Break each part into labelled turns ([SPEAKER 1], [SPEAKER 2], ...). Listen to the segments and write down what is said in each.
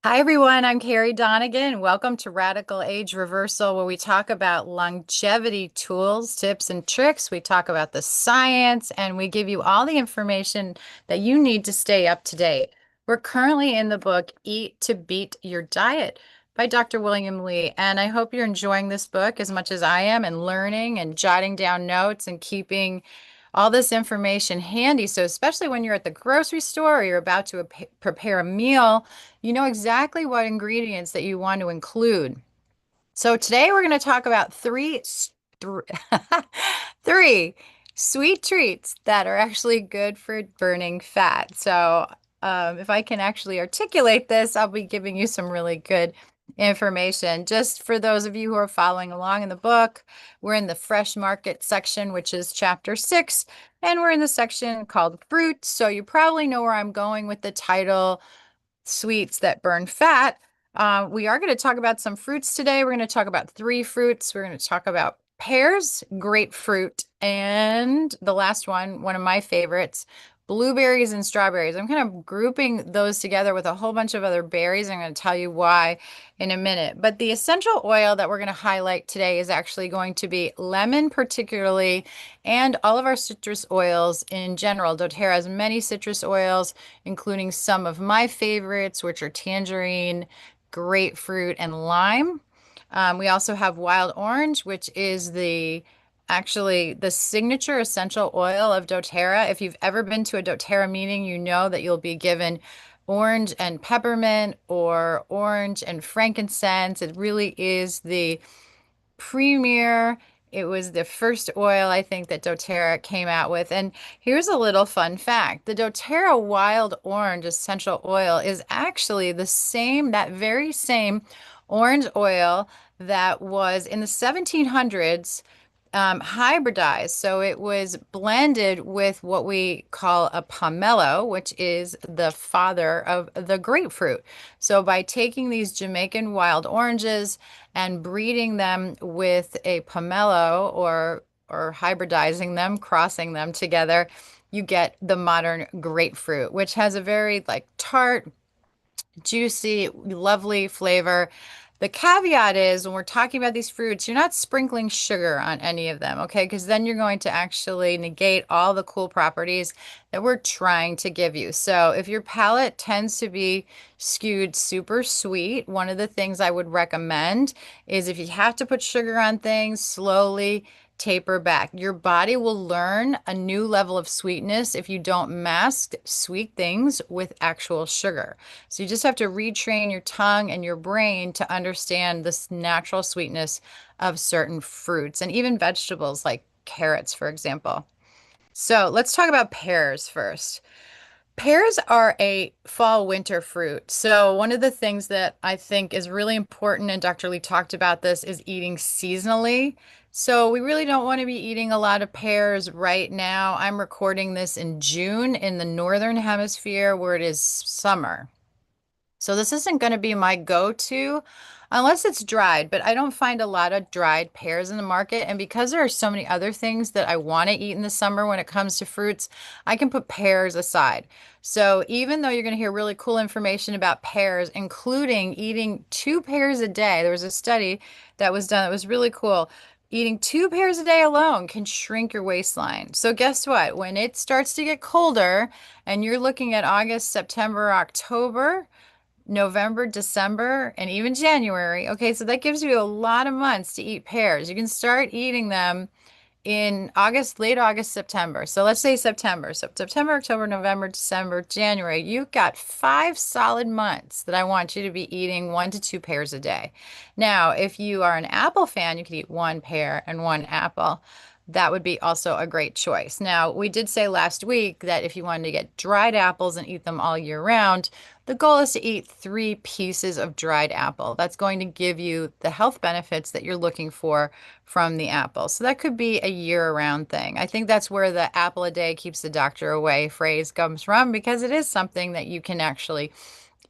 [SPEAKER 1] Hi, everyone. I'm Carrie Donegan. Welcome to Radical Age Reversal, where we talk about longevity tools, tips, and tricks. We talk about the science, and we give you all the information that you need to stay up to date. We're currently in the book Eat to Beat Your Diet by Dr. William Li, and I hope you're enjoying this book as much as I am and learning and jotting down notes and keeping all this information handy. So, especially when you're at the grocery store or you're about to prepare a meal, you know exactly what ingredients that you want to include. So today we're going to talk about thr- three sweet treats that are actually good for burning fat. So if I can actually articulate this, I'll be giving you some really good information. Just for those of you who are following along in the book, we're in the fresh market section, which is chapter 6, and we're in the section called fruit. So you probably know where I'm going with the title sweets that burn fat. We are going to talk about some fruits today. We're going to talk about three fruits. We're going to talk about pears, grapefruit, and the last one of my favorites, blueberries and strawberries. I'm kind of grouping those together with a whole bunch of other berries. I'm going to tell you why in a minute. But the essential oil that we're going to highlight today is actually going to be lemon, particularly, and all of our citrus oils in general. doTERRA has many citrus oils, including some of my favorites, which are tangerine, grapefruit, and lime. We also have wild orange, which is actually the signature essential oil of doTERRA. If you've ever been to a doTERRA meeting, you know that you'll be given orange and peppermint or orange and frankincense. It really is the premier. It was the first oil I think that doTERRA came out with. And here's a little fun fact. The doTERRA Wild Orange Essential Oil is actually that very same orange oil that was in the 1700s hybridized. So it was blended with what we call a pomelo, which is the father of the grapefruit. So by taking these Jamaican wild oranges and breeding them with a pomelo or hybridizing them, crossing them together, you get the modern grapefruit, which has a very like tart, juicy, lovely flavor. The caveat is when we're talking about these fruits, you're not sprinkling sugar on any of them, okay? Because then you're going to actually negate all the cool properties that we're trying to give you. So if your palate tends to be skewed super sweet, one of the things I would recommend is if you have to put sugar on things, slowly taper back. Your body will learn a new level of sweetness if you don't mask sweet things with actual sugar. So you just have to retrain your tongue and your brain to understand this natural sweetness of certain fruits and even vegetables like carrots, for example. So let's talk about pears first. Pears are a fall winter fruit. So, one of the things that I think is really important, and Dr. Lee talked about this, is eating seasonally. So, we really don't want to be eating a lot of pears right now. I'm recording this in June in the northern hemisphere where it is summer. So this isn't going to be my go-to unless it's dried, but I don't find a lot of dried pears in the market. And because there are so many other things that I want to eat in the summer when it comes to fruits, I can put pears aside. So even though you're going to hear really cool information about pears, including eating 2 pears a day, there was a study that was done that was really cool. Eating 2 pears a day alone can shrink your waistline. So guess what? When it starts to get colder and you're looking at August, September, October, November, December, and even January. Okay, so that gives you a lot of months to eat pears. You can start eating them in August, late August, September. So let's say September. So September, October, November, December, January. You've got 5 solid months that I want you to be eating 1 to 2 pears a day. Now, if you are an apple fan, you could eat 1 pear and 1 apple. That would be also a great choice. Now, we did say last week that if you wanted to get dried apples and eat them all year round, the goal is to eat 3 pieces of dried apple. That's going to give you the health benefits that you're looking for from the apple. So that could be a year-round thing. I think that's where the apple a day keeps the doctor away phrase comes from because it is something that you can actually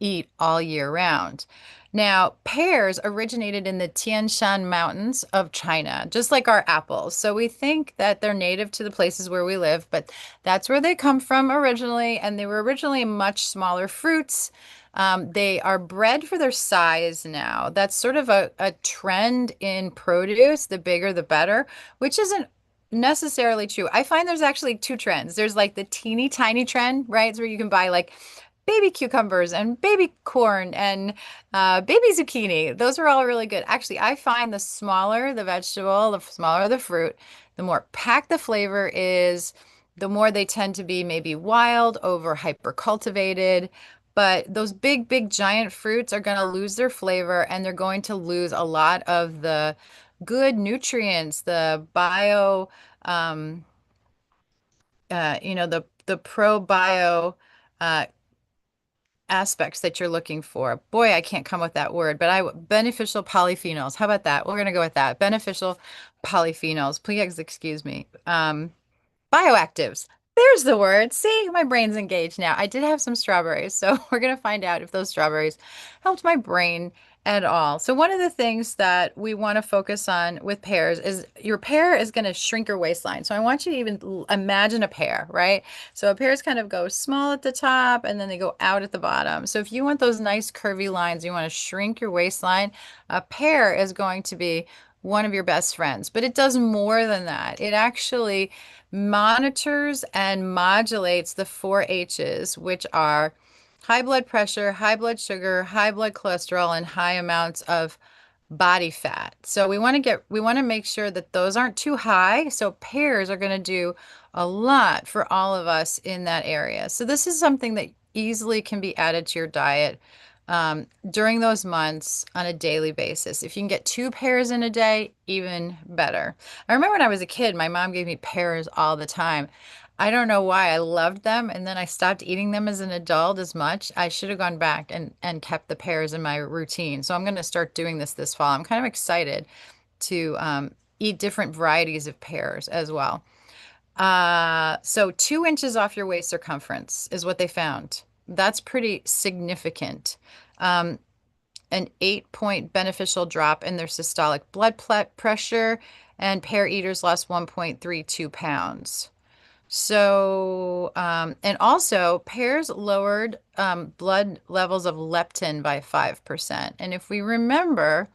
[SPEAKER 1] eat all year round. Now, pears originated in the Tian Shan Mountains of China, just like our apples. So we think that they're native to the places where we live, but that's where they come from originally. And they were originally much smaller fruits. They are bred for their size now. That's sort of a trend in produce. The bigger, the better, which isn't necessarily true. I find there's actually two trends. There's like the teeny tiny trend, right? It's where you can buy like baby cucumbers and baby corn and baby zucchini. Those are all really good. Actually, I find the smaller the vegetable, the smaller the fruit, the more packed the flavor is, the more they tend to be maybe wild, over hyper cultivated. But those big, big, giant fruits are going to lose their flavor and they're going to lose a lot of the good nutrients, the bio, um, the probio uh, aspects that you're looking for. Boy, I can't come with that word, but beneficial polyphenols. How about that? We're going to go with that. Beneficial polyphenols. Please excuse me. Bioactives. There's the word. See, my brain's engaged now. I did have some strawberries, so we're going to find out if those strawberries helped my brain at all. So one of the things that we want to focus on with pears is your pear is going to shrink your waistline. So I want you to even imagine a pear, right? So pears kind of go small at the top and then they go out at the bottom. So if you want those nice curvy lines, you want to shrink your waistline, a pear is going to be one of your best friends. But it does more than that. It actually monitors and modulates the four H's, which are high blood pressure, high blood sugar, high blood cholesterol, and high amounts of body fat. So we want to make sure that those aren't too high. So pears are going to do a lot for all of us in that area. So this is something that easily can be added to your diet during those months on a daily basis. If you can get two pears in a day, even better. I remember when I was a kid, my mom gave me pears all the time. I don't know why I loved them, and then I stopped eating them as an adult as much. I should have gone back and kept the pears in my routine. So I'm going to start doing this fall. I'm kind of excited to eat different varieties of pears as well. So 2 inches off your waist circumference is what they found. That's pretty significant. Um, an 8-point beneficial drop in their systolic blood pressure, and pear eaters lost 1.32 pounds. So, and also pears lowered blood levels of leptin by 5%. And if we remember,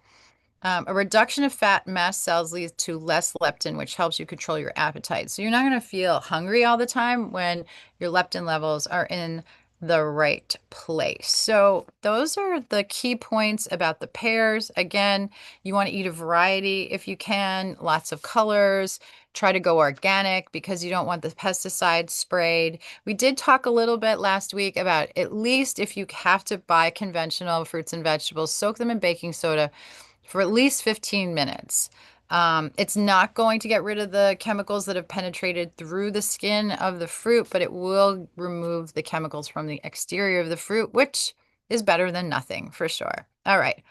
[SPEAKER 1] a reduction of fat mast cells leads to less leptin, which helps you control your appetite. So you're not going to feel hungry all the time when your leptin levels are in the right place. So those are the key points about the pears. Again, you want to eat a variety if you can, lots of colors. Try to go organic because you don't want the pesticides sprayed. We did talk a little bit last week about, at least if you have to buy conventional fruits and vegetables, soak them in baking soda for at least 15 minutes. It's not going to get rid of the chemicals that have penetrated through the skin of the fruit, but it will remove the chemicals from the exterior of the fruit, which is better than nothing for sure. All right.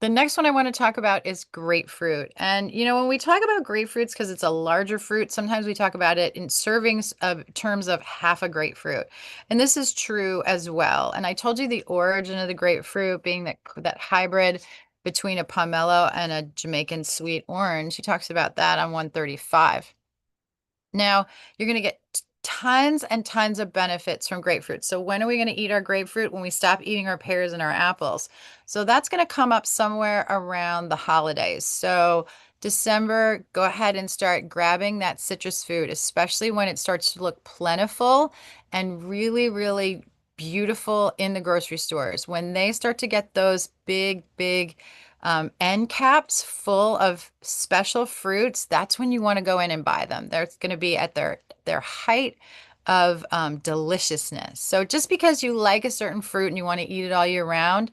[SPEAKER 1] The next one I want to talk about is grapefruit. And when we talk about grapefruits, because it's a larger fruit, sometimes we talk about it in servings of terms of half a grapefruit. And this is true as well. And I told you the origin of the grapefruit being that hybrid between a pomelo and a Jamaican sweet orange. He talks about that on 135. Now, you're going to get tons and tons of benefits from grapefruit. So when are we going to eat our grapefruit? When we stop eating our pears and our apples. So that's going to come up somewhere around the holidays. So December, go ahead and start grabbing that citrus food, especially when it starts to look plentiful and really, really beautiful in the grocery stores. When they start to get those big, big end caps full of special fruits, that's when you want to go in and buy them. They're going to be at their height of deliciousness. So just because you like a certain fruit and you want to eat it all year round,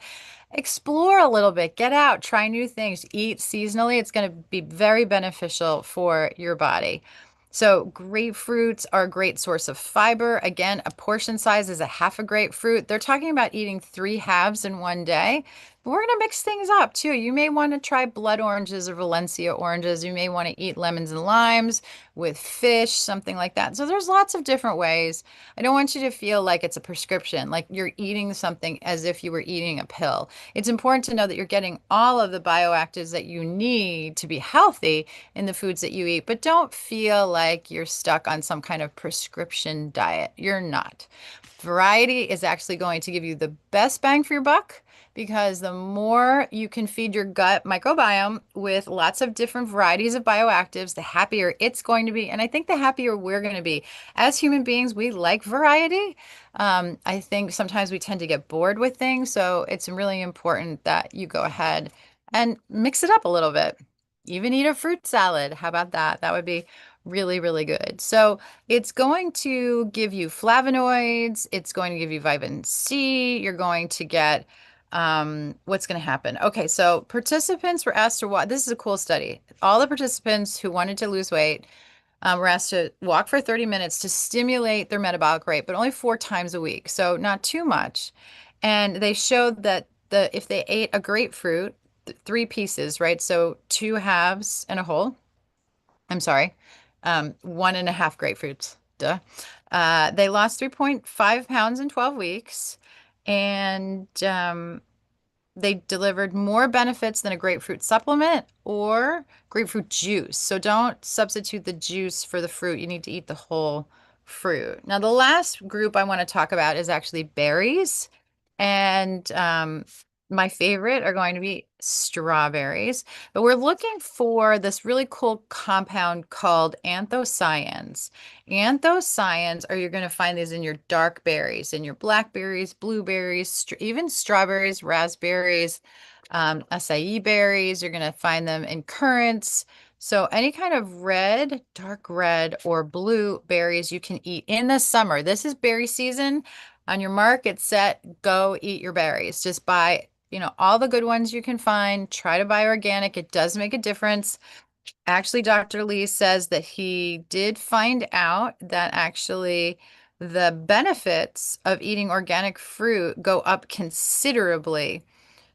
[SPEAKER 1] explore a little bit, get out, try new things, eat seasonally. It's going to be very beneficial for your body. So grapefruits are a great source of fiber. Again, a portion size is a half a grapefruit. They're talking about eating 3 halves in one day. But we're going to mix things up too. You may want to try blood oranges or Valencia oranges. You may want to eat lemons and limes with fish, something like that. So there's lots of different ways. I don't want you to feel like it's a prescription, like you're eating something as if you were eating a pill. It's important to know that you're getting all of the bioactives that you need to be healthy in the foods that you eat, but don't feel like you're stuck on some kind of prescription diet. You're not. Variety is actually going to give you the best bang for your buck because the more you can feed your gut microbiome with lots of different varieties of bioactives, the happier it's going to be. And I think the happier we're going to be. As human beings, we like variety. I think sometimes we tend to get bored with things. So it's really important that you go ahead and mix it up a little bit. Even eat a fruit salad. How about that? That would be really, really good. So it's going to give you flavonoids. It's going to give you vitamin C. You're going to get what's going to happen? Okay, so participants were asked to walk. This is a cool study. All the participants who wanted to lose weight were asked to walk for 30 minutes to stimulate their metabolic rate, but only 4 times a week. So not too much. And they showed that if they ate a grapefruit, 3 pieces, right? So 2 halves and a whole. I'm sorry, 1.5 grapefruits. Duh. They lost 3.5 pounds in 12 weeks, and they delivered more benefits than a grapefruit supplement or grapefruit juice. So don't substitute the juice for the fruit. You need to eat the whole fruit. Now, the last group I want to talk about is actually berries. And my favorite are going to be strawberries. But we're looking for this really cool compound called anthocyanins. Anthocyanins are you're going to find these in your dark berries, in your blackberries, blueberries, even strawberries, raspberries, acai berries. You're going to find them in currants. So any kind of red, dark red, or blue berries you can eat in the summer. This is berry season. On your mark, get set, go eat your berries. Just buy, all the good ones you can find. Try to buy organic. It does make a difference. Actually, Dr. Lee says that he did find out that actually the benefits of eating organic fruit go up considerably.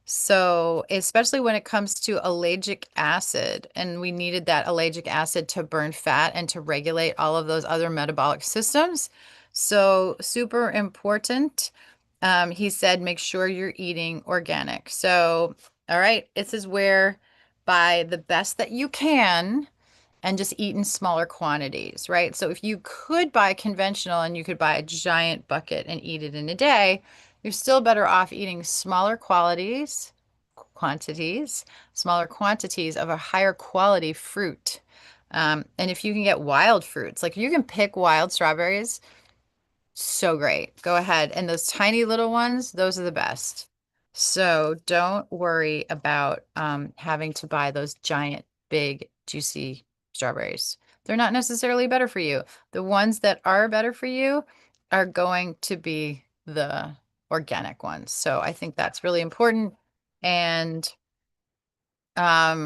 [SPEAKER 1] So, especially when it comes to ellagic acid, and we needed that ellagic acid to burn fat and to regulate all of those other metabolic systems. So, super important. He said, make sure you're eating organic. So, all right, this is where buy the best that you can and just eat in smaller quantities, right? So if you could buy conventional and you could buy a giant bucket and eat it in a day, you're still better off eating smaller quantities of a higher quality fruit. And if you can get wild fruits, like you can pick wild strawberries, so great. Go ahead. And those tiny little ones, those are the best. So don't worry about having to buy those giant, big, juicy strawberries. They're not necessarily better for you. The ones that are better for you are going to be the organic ones. So I think that's really important. And there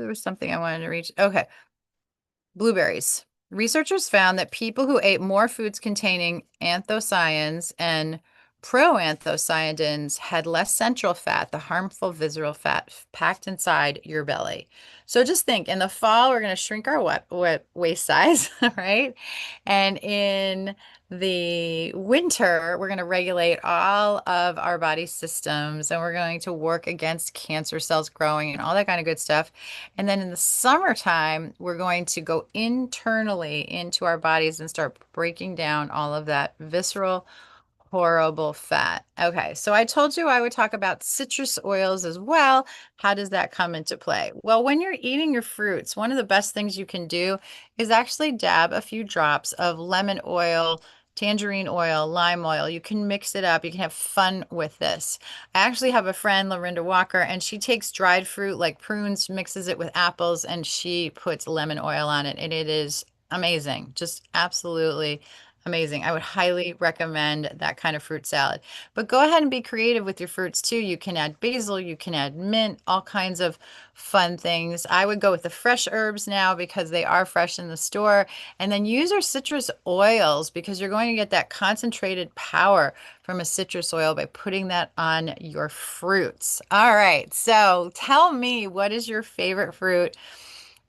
[SPEAKER 1] was something I wanted to reach. Okay. Blueberries. Researchers found that people who ate more foods containing anthocyanins and proanthocyanins had less central fat, the harmful visceral fat packed inside your belly. So just think, in the fall, we're going to shrink our waist size, right? And in the winter, we're going to regulate all of our body systems and we're going to work against cancer cells growing and all that kind of good stuff. And then in the summertime, we're going to go internally into our bodies and start breaking down all of that visceral, horrible fat. Okay, so I told you I would talk about citrus oils as well. How does that come into play? Well, when you're eating your fruits, one of the best things you can do is actually dab a few drops of lemon oil, tangerine oil, lime oil. You can mix it up. You can have fun with this. I actually have a friend, Lorinda Walker, and she takes dried fruit like prunes, mixes it with apples, and she puts lemon oil on it, and it is amazing. Just absolutely amazing. I would highly recommend that kind of fruit salad. But go ahead and be creative with your fruits too. You can add basil, you can add mint, all kinds of fun things. I would go with the fresh herbs now because they are fresh in the store. And then use our citrus oils because you're going to get that concentrated power from a citrus oil by putting that on your fruits. All right. So tell me, what is your favorite fruit?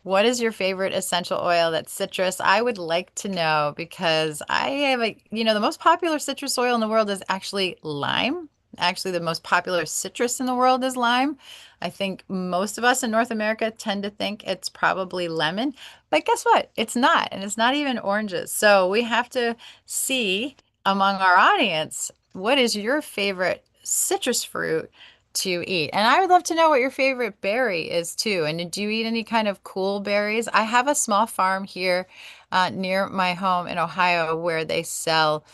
[SPEAKER 1] What is your favorite essential oil that's citrus? I would like to know because I have the most popular citrus oil in the world is actually lime. Actually, the most popular citrus in the world is lime. I think most of us in North America tend to think it's probably lemon, but guess what? It's not, and it's not even oranges. So we have to see among our audience, what is your favorite citrus fruit to eat? And I would love to know what your favorite berry is too. And do you eat any kind of cool berries? I have a small farm here near my home in Ohio where they sell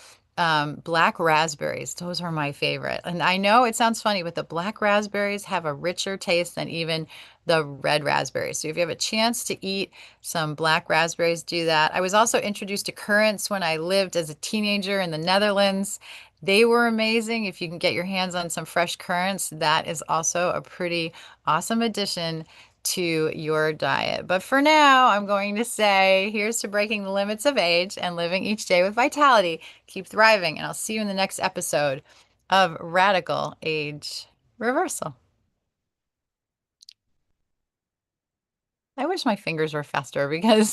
[SPEAKER 1] black raspberries. Those are my favorite. And I know it sounds funny, but the black raspberries have a richer taste than even the red raspberries. So if you have a chance to eat some black raspberries, do that. I was also introduced to currants when I lived as a teenager in the Netherlands. They were amazing. If you can get your hands on some fresh currants, that is also a pretty awesome addition to your diet. But for now, I'm going to say here's to breaking the limits of age and living each day with vitality. Keep thriving, and I'll see you in the next episode of Radical Age Reversal. I wish my fingers were faster because